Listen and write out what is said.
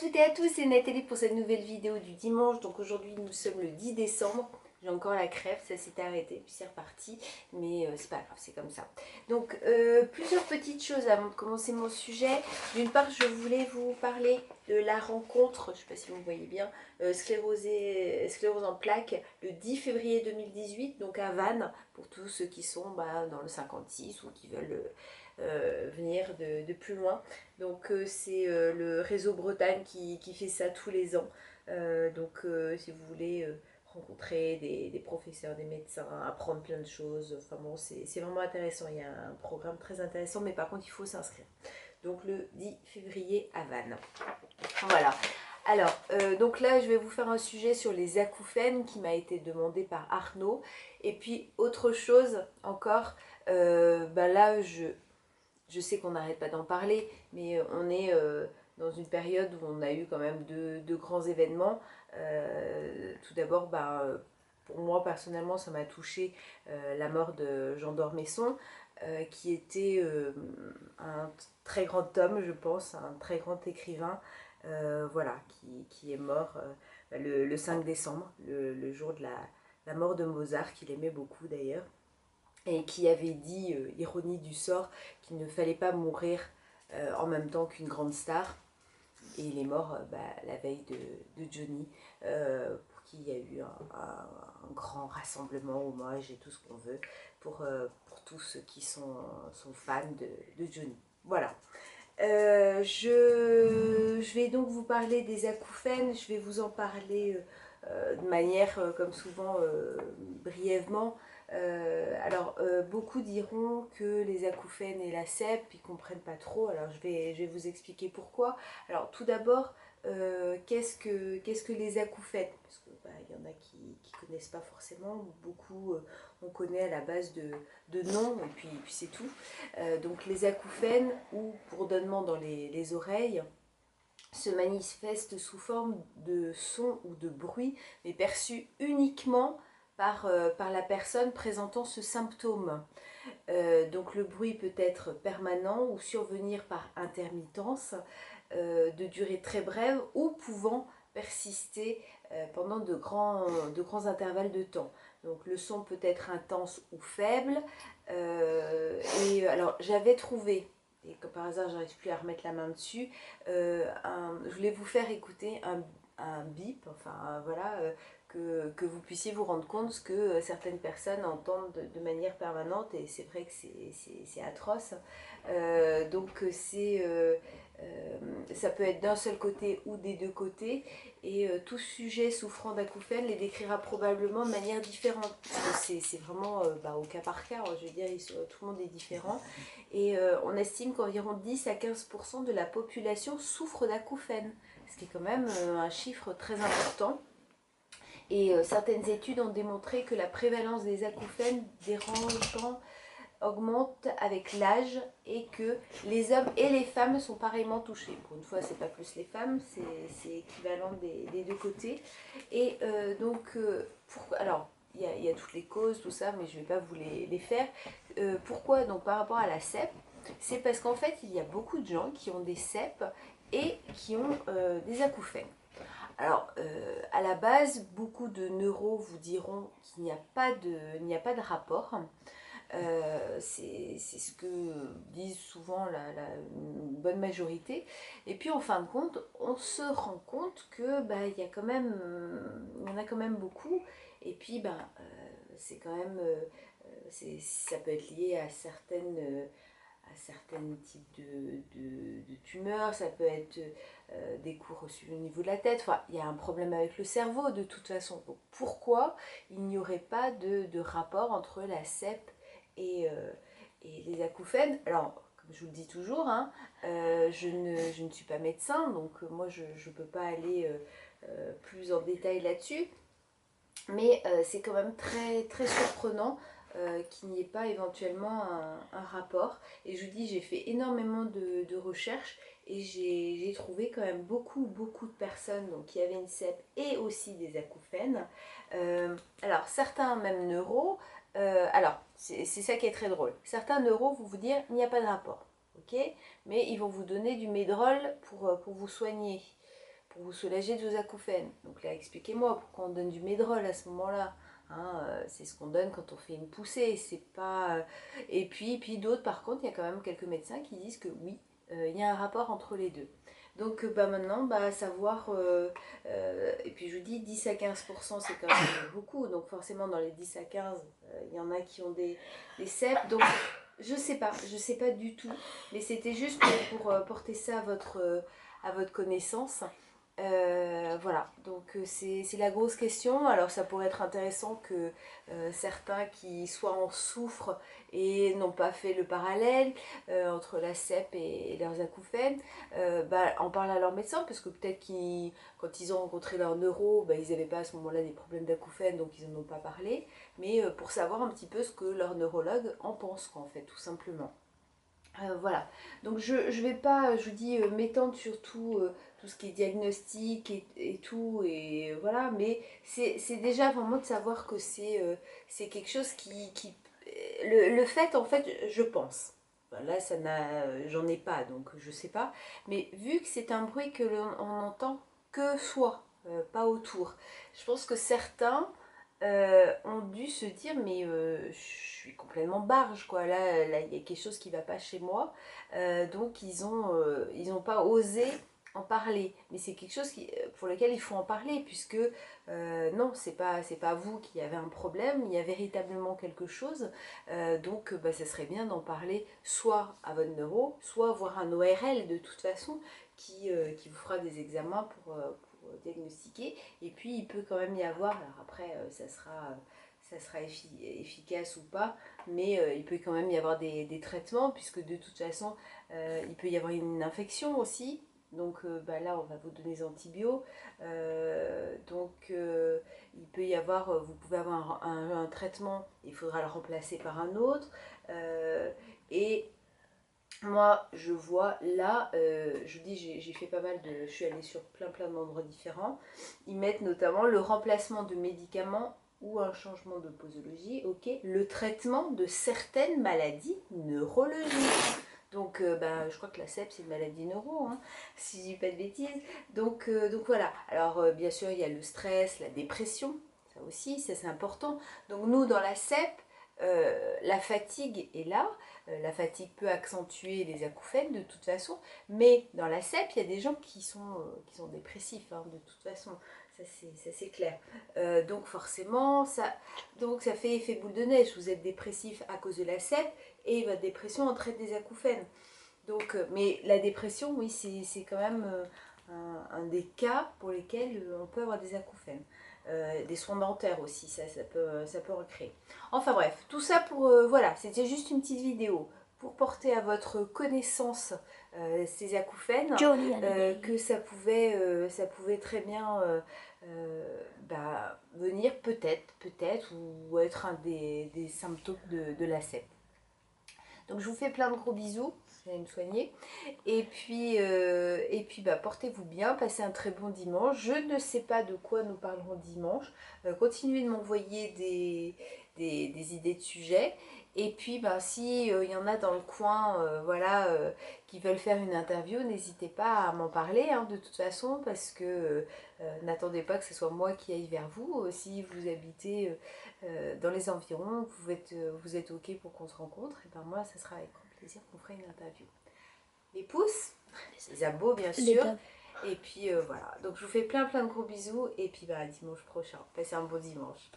toutes et à tous, c'est Nathalie pour cette nouvelle vidéo du dimanche. Donc aujourd'hui nous sommes le 10 décembre. J'ai encore la crève, ça s'est arrêté, puis c'est reparti. Mais c'est pas grave, c'est comme ça. Donc plusieurs petites choses avant de commencer mon sujet. D'une part, je voulais vous parler de la rencontre, je sais pas si vous me voyez bien, sclérose en plaques, le 10 février 2018, donc à Vannes, pour tous ceux qui sont dans le 56 ou qui veulent venir de plus loin. Donc c'est le réseau Bretagne qui fait ça tous les ans. Si vous voulez rencontrer des professeurs, des médecins, apprendre plein de choses, enfin bon, c'est vraiment intéressant. Il y a un programme très intéressant, mais par contre il faut s'inscrire. Donc le 10 février à Vannes. Voilà. Alors, donc là, je vais vous faire un sujet sur les acouphènes qui m'a été demandé par Arnaud. Et puis, autre chose encore, là, je sais qu'on n'arrête pas d'en parler, mais on est dans une période où on a eu quand même deux grands événements. Tout d'abord, pour moi personnellement, ça m'a touché la mort de Jean d'Ormesson, qui était un très grand homme, je pense, un très grand écrivain, voilà, qui est mort le 5 décembre, le jour de la mort de Mozart, qu'il aimait beaucoup d'ailleurs, et qui avait dit, ironie du sort, qu'il ne fallait pas mourir en même temps qu'une grande star. Et il est mort la veille de Johnny, pour qui il y a eu un grand rassemblement, hommage et tout ce qu'on veut, pour tous ceux qui sont fans de Johnny. Voilà. Je vais donc vous parler des acouphènes, je vais vous en parler de manière, comme souvent, brièvement. Beaucoup diront que les acouphènes et la cèpe, ils ne comprennent pas trop, alors je vais vous expliquer pourquoi. Alors tout d'abord, qu'est-ce que les acouphènes? Parce que y en a qui ne connaissent pas forcément, beaucoup on connaît à la base de noms, et puis c'est tout. Donc les acouphènes, ou bourdonnements dans les oreilles, se manifestent sous forme de son ou de bruit, mais perçus uniquement par la personne présentant ce symptôme. Donc le bruit peut être permanent ou survenir par intermittence, de durée très brève, ou pouvant persister pendant de grands intervalles de temps. Donc le son peut être intense ou faible. Alors j'avais trouvé, et que par hasard j'arrive plus à remettre la main dessus, je voulais vous faire écouter un bip, enfin voilà, que vous puissiez vous rendre compte que certaines personnes entendent de manière permanente, et c'est vrai que c'est atroce. Ça peut être d'un seul côté ou des deux côtés, et tout sujet souffrant d'acouphènes les décrira probablement de manière différente. C'est vraiment au cas par cas, je veux dire, tout le monde est différent, et on estime qu'environ 10 à 15% de la population souffre d'acouphènes, ce qui est quand même un chiffre très important. Et certaines études ont démontré que la prévalence des acouphènes dérangeants augmente avec l'âge, et que les hommes et les femmes sont pareillement touchés. Pour une fois, c'est pas plus les femmes, c'est équivalent des deux côtés. Et alors, il y a toutes les causes, tout ça, mais je vais pas vous les faire. Pourquoi? Donc par rapport à la cèpe, c'est parce qu'en fait, il y a beaucoup de gens qui ont des cèpes et qui ont des acouphènes. Alors, à la base, beaucoup de neuros vous diront qu'il n'y a pas de rapport. C'est ce que disent souvent une bonne majorité. Et puis en fin de compte, on se rend compte que il y en a quand même beaucoup. Et puis c'est quand même ça peut être lié à certains types de tumeurs, ça peut être des coups reçus au niveau de la tête. Enfin, il y a un problème avec le cerveau de toute façon. Donc, pourquoi il n'y aurait pas de rapport entre la cèpe et les acouphènes? Alors, comme je vous le dis toujours, hein, je ne suis pas médecin, donc moi je ne peux pas aller plus en détail là-dessus. Mais c'est quand même très, très surprenant qu'il n'y ait pas éventuellement un rapport. Et je vous dis, j'ai fait énormément de recherches, et j'ai trouvé quand même beaucoup de personnes donc, qui avaient une cèpe et aussi des acouphènes. Alors certains même neuros, c'est ça qui est très drôle. Certains neuros vont vous dire il n'y a pas de rapport, ok, mais ils vont vous donner du Medrol pour vous soigner. pour vous soulager de vos acouphènes. Donc là, expliquez-moi pourquoi on donne du Medrol à ce moment-là. Hein, c'est ce qu'on donne quand on fait une poussée, c'est pas... Et puis d'autres, par contre, il y a quand même quelques médecins qui disent que oui, il y a un rapport entre les deux. Donc maintenant, savoir, et puis je vous dis 10 à 15%, c'est quand même beaucoup, donc forcément dans les 10 à 15, il y en a qui ont des cèpes, donc je sais pas du tout, mais c'était juste pour porter ça à votre connaissance. Voilà, donc c'est la grosse question. Alors ça pourrait être intéressant que certains qui soit en souffrent et n'ont pas fait le parallèle entre la cèpe et leurs acouphènes, en parlent à leur médecin, parce que peut-être quand ils ont rencontré leur neuro, ils n'avaient pas à ce moment-là des problèmes d'acouphènes, donc ils n'en ont pas parlé, mais pour savoir un petit peu ce que leur neurologue en pense, quoi, en fait, tout simplement. Voilà, donc je vais pas, je vous dis, m'étendre sur tout ce qui est diagnostic et tout, et voilà, mais c'est déjà vraiment de savoir que c'est quelque chose le fait, en fait, je pense, là j'en ai pas, donc je sais pas, mais vu que c'est un bruit que l'on entend que soi, pas autour, je pense que certains ont dû se dire mais je suis complètement barge, quoi, là il y a quelque chose qui va pas chez moi, donc ils ont pas osé en parler, mais c'est quelque chose pour lequel il faut en parler, puisque non, c'est pas vous qui avez un problème, il y a véritablement quelque chose, donc ça serait bien d'en parler soit à votre neuro, soit voir un ORL de toute façon qui vous fera des examens pour diagnostiquer, et puis il peut quand même y avoir, alors après ça sera efficace ou pas, mais il peut quand même y avoir des traitements, puisque de toute façon il peut y avoir une infection aussi, donc là on va vous donner des antibiotiques, il peut y avoir, vous pouvez avoir un traitement, il faudra le remplacer par un autre, et moi, je vois là, je vous dis, j'ai fait pas mal je suis allée sur plein d'endroits différents. Ils mettent notamment le remplacement de médicaments ou un changement de posologie, ok, le traitement de certaines maladies neurologiques. Donc, je crois que la cèpe, c'est une maladie neuro, hein, si je dis pas de bêtises. Donc voilà. Alors, bien sûr, il y a le stress, la dépression, ça aussi, ça c'est important. Donc nous, dans la cèpe, la fatigue est là. La fatigue peut accentuer les acouphènes de toute façon, mais dans la cèpe, il y a des gens qui sont dépressifs, hein, de toute façon, ça c'est clair. Donc forcément, ça fait effet boule de neige. Vous êtes dépressif à cause de la cèpe et votre dépression entraîne des acouphènes. Donc, mais la dépression, oui, c'est quand même un des cas pour lesquels on peut avoir des acouphènes. Des soins dentaires aussi, ça peut recréer. Enfin bref, tout ça pour, voilà, c'était juste une petite vidéo pour porter à votre connaissance ces acouphènes, que ça pouvait très bien venir peut-être, ou être un des symptômes de la cèpe. Donc je vous fais plein de gros bisous, vous allez me soigner. Et puis portez-vous bien, passez un très bon dimanche. Je ne sais pas de quoi nous parlerons dimanche. Continuez de m'envoyer des idées de sujets. Et puis si il y en a dans le coin qui veulent faire une interview, n'hésitez pas à m'en parler, hein, de toute façon, parce que n'attendez pas que ce soit moi qui aille vers vous. Si vous habitez dans les environs, vous êtes ok pour qu'on se rencontre, et ben moi ça sera avec grand plaisir qu'on fera une interview. Les pouces, les abos bien sûr, et puis voilà, donc je vous fais plein de gros bisous, et puis à dimanche prochain, passez un bon dimanche.